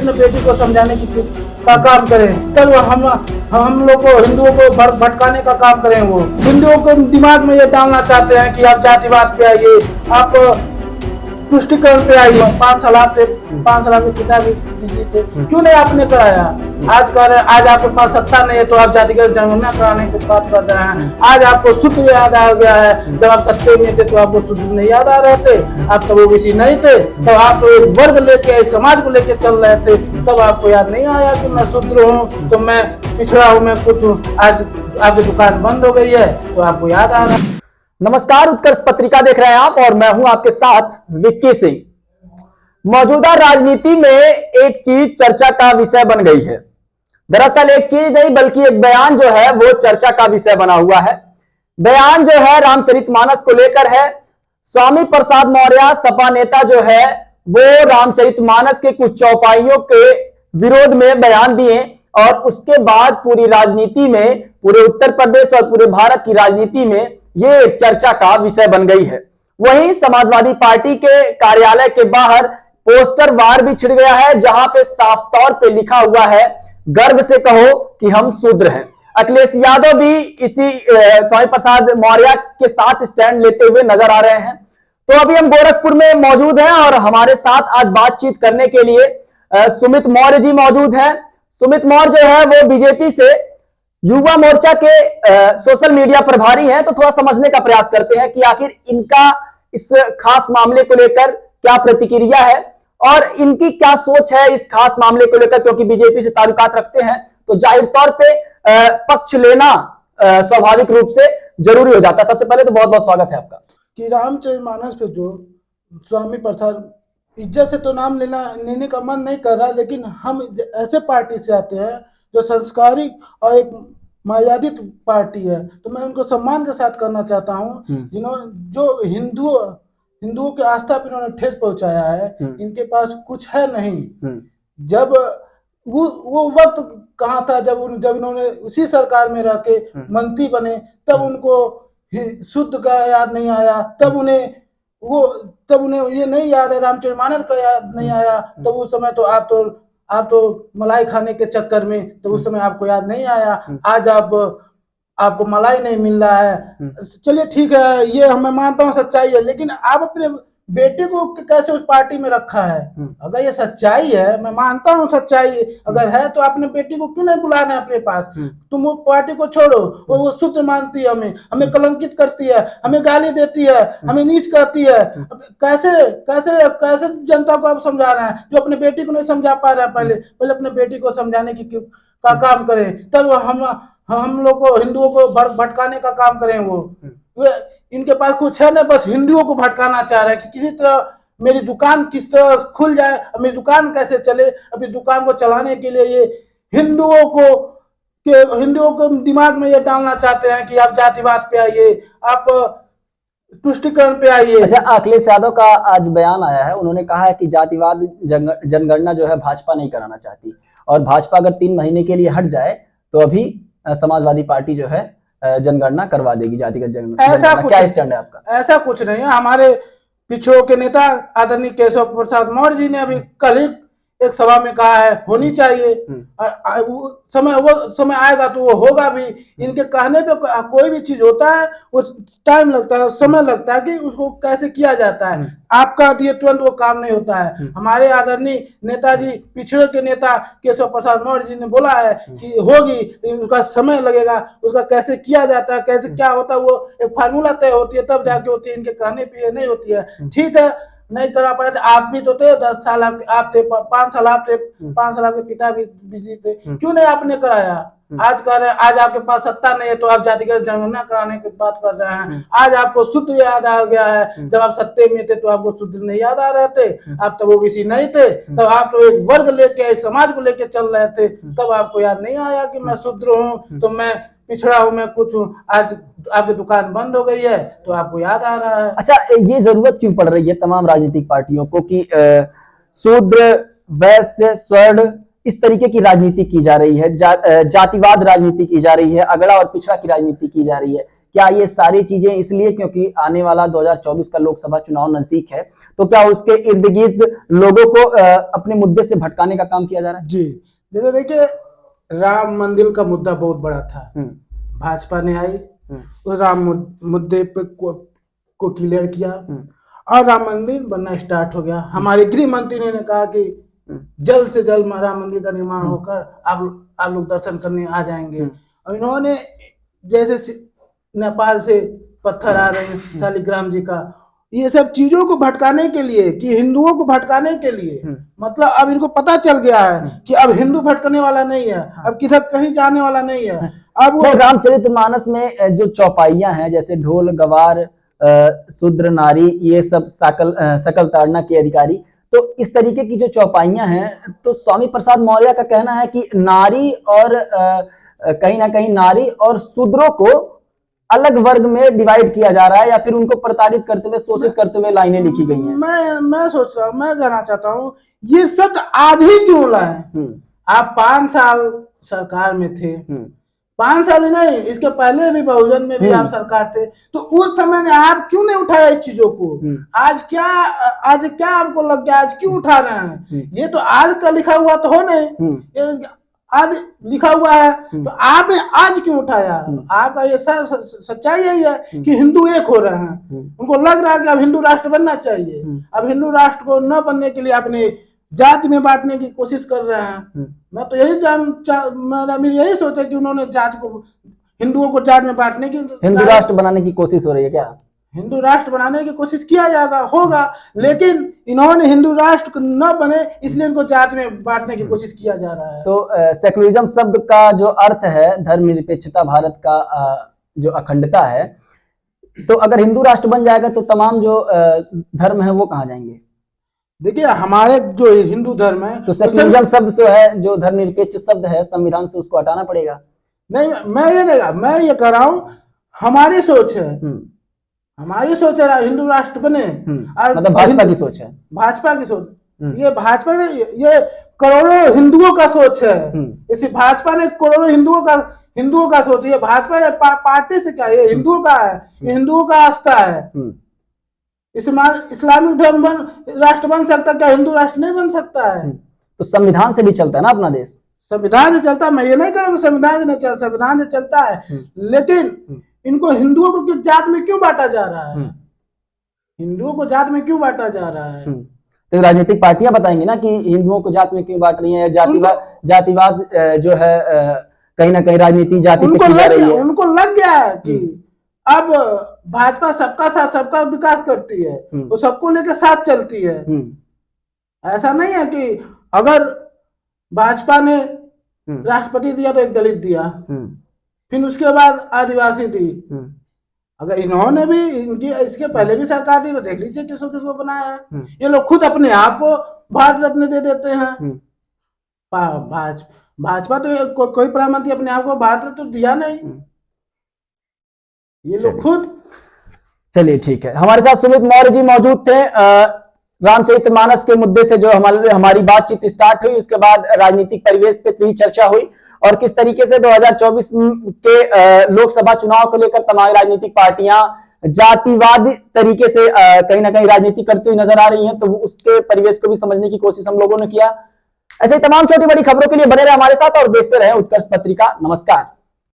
अपने बेटी को समझाने का काम करें, तब हम लोग को हिंदुओं को भटकाने का काम करें। वो हिंदुओं को दिमाग में ये डालना चाहते हैं कि आप जातिवाद पे आइए, आप तुष्टिकरण पे आइए। 5 साल आपके पिता भी बिजली थे, क्यों नहीं आपने कराया? आज कर आज आपके पास सत्ता नहीं है तो आप जातिगत जनगणना कराने की बात कर रहे हैं। आज आपको सूत्र याद आ गया है, जब आप सत्ते में थे तो आपको सूत्र नहीं याद आ रहे थे, आप तो ओबीसी नहीं थे, तो आप एक वर्ग लेके एक समाज को लेके चल रहे थे, तब आपको याद नहीं आया कि मैं शूद्र हूँ, तो मैं पिछड़ा हूँ, मैं कुछ हूँ। आज आपकी दुकान बंद हो गई है तो आपको याद आ रहा है। नमस्कार, उत्कर्ष पत्रिका देख रहे हैं आप और मैं हूं आपके साथ विक्की सिंह। मौजूदा राजनीति में एक चीज चर्चा का विषय बन गई है। दरअसल एक चीज नहीं बल्कि एक बयान जो है वो चर्चा का विषय बना हुआ है। बयान जो है रामचरितमानस को लेकर है। स्वामी प्रसाद मौर्य सपा नेता जो है वो रामचरितमानस के कुछ चौपाइयों के विरोध में बयान दिए और उसके बाद पूरी राजनीति में, पूरे उत्तर प्रदेश और पूरे भारत की राजनीति में ये एक चर्चा का विषय बन गई है। वहीं समाजवादी पार्टी के कार्यालय के बाहर पोस्टर वार भी छिड़ गया है, जहां पे साफ तौर पे लिखा हुआ है, गर्व से कहो कि हम शूद्र हैं। अखिलेश यादव भी इसी स्वामी प्रसाद मौर्य के साथ स्टैंड लेते हुए नजर आ रहे हैं। तो अभी हम गोरखपुर में मौजूद हैं और हमारे साथ आज बातचीत करने के लिए सुमित मौर्य जी मौजूद हैं। सुमित मौर्य जो है वो बीजेपी से युवा मोर्चा के सोशल मीडिया प्रभारी हैं। तो थोड़ा समझने का प्रयास करते हैं कि आखिर इनका इस खास मामले को लेकर क्या प्रतिक्रिया है और इनकी क्या सोच है इस खास मामले को लेकर, क्योंकि बीजेपी से ताल्लुकात रखते हैं तो जाहिर तौर पे पक्ष लेना स्वाभाविक रूप से जरूरी हो जाता है। सबसे पहले तो बहुत बहुत स्वागत है आपका। कि रामचरितमानस पे जो स्वामी प्रसाद, इज्जत से तो नाम लेने का मन नहीं कर रहा, लेकिन हम ऐसे पार्टी से आते हैं जो संस्कारिक और एक मर्यादित पार्टी है, तो मैं उनको सम्मान के साथ करना चाहता हूँ जिन्होंने जो हिंदुओं के आस्था पर इन्होंने ठेस पहुंचाया है। इनके पास कुछ है नहीं। जब वो वक्त कहाँ था जब इन्होंने उसी सरकार में रह के मंत्री बने, तब उनको शुद्ध का याद नहीं आया, तब उन्हें ये नहीं याद है, रामचरितमानस का याद नहीं आया। तब उस समय तो आप तो मलाई खाने के चक्कर में, तो उस समय आपको याद नहीं आया। आज आपको मलाई नहीं मिल रहा है। चलिए ठीक है, ये मैं मानता हूँ सच्चाई है, लेकिन आप अपने बेटे को कैसे उस पार्टी में रखा है? अगर ये सच्चाई है, मैं मानता हूँ सच्चाई अगर है, तो अपने बेटी को क्यों नहीं बुलाना है अपने पास? तुम वो पार्टी को छोड़ो, वो शूद्र मानती है, हमें कलंकित करती है, हमें गाली देती है, हमें नीच करती है। कैसे जनता को आप समझा रहे हैं जो अपने बेटी को नहीं समझा पा रहे हैं? पहले अपने बेटी को समझाने का काम करें, तब हम लोग को हिंदुओं को भटकाने का काम करें। वो इनके पास कुछ है नहीं, बस हिंदुओं को भटकाना चाह रहे हैं कि किसी तरह मेरी दुकान किस तरह खुल जाए, मेरी दुकान कैसे चले। अभी दुकान को चलाने के लिए ये हिंदुओं को दिमाग में ये डालना चाहते हैं कि आप जातिवाद पे आइए, आप तुष्टिकरण पे आइए। अच्छा, अखिलेश यादव का आज बयान आया है, उन्होंने कहा है कि जातिवाद जनगणना जो है भाजपा नहीं कराना चाहती और भाजपा अगर 3 महीने के लिए हट जाए तो अभी समाजवादी पार्टी जो है जनगणना करवा देगी, जातिगत जनगणना। क्या स्टैंड है आपका? ऐसा कुछ नहीं है। हमारे पिछड़ों के नेता आदरणीय केशव प्रसाद मौर्य जी ने अभी कल ही एक सभा में कहा है होनी चाहिए। वो समय आएगा तो वो होगा भी। इनके कहने पे कोई भी चीज होता है उस टाइम लगता है, समय लगता है कि उसको कैसे किया जाता है। आपका दिए तुरंत वो काम नहीं होता है। हमारे आदरणीय नेताजी, पिछड़े के नेता केशव प्रसाद मौर्य जी ने बोला है कि होगी, लेकिन उसका समय लगेगा। उसका कैसे किया जाता है, कैसे क्या होता है, वो एक फार्मूला तय होती है, तब जाके होती है। इनके कहने पे नहीं होती है। ठीक है, नहीं करा पाए थे, आप भी तो थे 10 साल आप थे, 5 साल आप थे, 5 साल आपके पिता भी बिजली थे, क्यों नहीं आपने कराया? आज कह रहे हैं आज आपके पास सत्ता नहीं है तो आप जातिगत जनगणना कराने की बात कर रहे हैं। आज आपको सूत्र याद आ गया है, जब आप सत्ते में थे तो आपको सूत्र नहीं याद आ रहे थे, आप तब ओबीसी नहीं थे, तब आप तो एक वर्ग लेके एक समाज को लेके चल रहे थे, तब आपको याद नहीं आया कि मैं शूद्र हूँ, तो मैं पिछड़ा हूँ, मैं कुछ हूँ। आज आपकी दुकान बंद हो गई है तो आपको याद आ रहा है। अच्छा, ये जरूरत क्यों पड़ रही है तमाम राजनीतिक पार्टियों को कि शूद्र, वैश्य, स्वर्ण इस तरीके की राजनीति की जा रही है, जातिवाद राजनीति की जा रही है, अगड़ा और पिछड़ा की राजनीति की जा रही है? क्या ये सारी चीजें इसलिए क्योंकि आने वाला 2024 का लोकसभा चुनाव नजदीक है, तो क्या उसके इर्द गिर्द लोगों को अपने मुद्दे से भटकाने का काम किया जा रहा है? जी, जैसे देखिए, राम मंदिर का मुद्दा बहुत बड़ा था। भाजपा ने आई, उस राम मुद्दे पे को क्लियर किया और राम मंदिर बनना स्टार्ट हो गया। हमारे गृह मंत्री ने कहा कि जल्द से जल्द राम मंदिर का निर्माण होकर आप लोग दर्शन करने आ जाएंगे। और इन्होंने जैसे नेपाल से पत्थर आ रहे हैं शालिग्राम जी का, ये सब चीजों को भटकाने के लिए, कि हिंदुओं को भटकाने के लिए, मतलब अब इनको पता चल गया है कि अब हिंदू भटकने वाला नहीं है, अब किधर कहीं जाने वाला नहीं है। अब वो रामचरितमानस में जो चौपाइयां हैं, जैसे ढोल गवार शूद्र नारी, ये सब सकल ताड़ना के अधिकारी, तो इस तरीके की जो चौपाइयां हैं, तो स्वामी प्रसाद मौर्य का कहना है कि नारी और कहीं ना कहीं नारी और शूद्रों को अलग वर्ग में डिवाइड किया जा रहा है, या फिर उनको प्रताड़ित करते हुए, शोषित करते हुए लाइनें लिखी गई हैं। मैं सोच रहा हूँ, मैं कहना चाहता हूँ, ये शब्द आज ही क्यों लाए? आप 5 साल सरकार में थे, 5 साल नहीं, इसके पहले भी बहुजन में भी आप सरकार थे, तो उस समय में आप क्यों नहीं उठाया इस चीजों को? आज क्या आपको लग गया, आज क्यों उठा रहे हैं? ये तो आज का लिखा हुआ तो हो नहीं, आज लिखा हुआ है, तो आपने आज क्यों उठाया? आपका ये सच्चाई यही है कि हिंदू एक हो रहे हैं, उनको लग रहा है कि अब हिंदू राष्ट्र बनना चाहिए। अब हिंदू राष्ट्र को न बनने के लिए अपने जाति में बांटने की कोशिश कर रहे हैं। मैं तो यही मेरी यही सोच है कि उन्होंने जाति को, हिंदुओं को जाति में बांटने की, हिंदू राष्ट्र बनाने की कोशिश हो रही है क्या? हिंदू राष्ट्र बनाने की कोशिश किया जाएगा, होगा, लेकिन इन्होंने हिंदू राष्ट्र न बने इसलिए इनको जाति में बांटने की कोशिश किया जा रहा है। तो सेकुलरिज्म शब्द का जो अर्थ है धर्मनिरपेक्षता, भारत का जो अखंडता है, तो अगर हिंदू राष्ट्र बन जाएगा तो तमाम जो धर्म है वो कहाँ जाएंगे? देखिए, हमारे जो हिंदू धर्म है, तो सेकुलरिज्म शब्द जो है, जो धर्मनिरपेक्ष शब्द है, संविधान से उसको हटाना पड़ेगा। नहीं, मैं ये कह रहा हूँ, हमारी सोच है, हमारी सोच है हिंदू राष्ट्र बने, मतलब भाजपा की सोच है, भाजपा की सोच, ये भाजपा ने, ये करोड़ों हिंदुओं का सोच है। इसी भाजपा ने करोड़ों हिंदुओं का सोच, ये भाजपा ने पार्टी से क्या, ये हिंदुओं का है, ये हिंदुओं का आस्था है। इस्लामिक धर्म राष्ट्र बन सकता है क्या? हिंदू राष्ट्र नहीं बन सकता है। तो संविधान से भी चलता है ना अपना देश? संविधान से चलता है, मैं ये नहीं करूँगा संविधान से नहीं चलता, संविधान से चलता है, लेकिन इनको हिंदुओं को किस जात में क्यों बांटा जा रहा है? हिंदुओं को जात में क्यों बांटा जा रहा है? तो राजनीतिक पार्टियां बताएंगी ना कि हिंदुओं को जात में क्यों बांट रही है, जातिवाद जो है कहीं ना कहीं राजनीति जाति पे की जा रही है। उनको लग गया है कि अब भाजपा सबका साथ सबका विकास करती है, वो सबको लेकर साथ चलती है। ऐसा नहीं है कि अगर भाजपा ने राष्ट्रपति दिया तो एक दलित दिया, फिर उसके बाद आदिवासी दी। अगर इन्होंने भी, इसके पहले भी सरकार दी, तो देख लीजिए किसको किसको बनाया है। ये लोग खुद अपने आप को भारत रत्न दे देते हैं। भाजपा तो कोई प्रधानमंत्री अपने आप को भारत रत्न तो दिया नहीं, ये लोग खुद। चलिए ठीक है, हमारे साथ सुमित मौर्य जी मौजूद थे। रामचरितमानस के मुद्दे से जो हमारी बातचीत स्टार्ट हुई, उसके बाद राजनीतिक परिवेश पे भी चर्चा हुई और किस तरीके से 2024 के लोकसभा चुनाव को लेकर तमाम राजनीतिक पार्टियां जातिवादी तरीके से कहीं ना कहीं राजनीति करती हुई नजर आ रही हैं, तो उसके परिवेश को भी समझने की कोशिश हम लोगों ने किया। ऐसे ही तमाम छोटी बड़ी खबरों के लिए बने रहे हमारे साथ और देखते रहे उत्कर्ष पत्रिका। नमस्कार।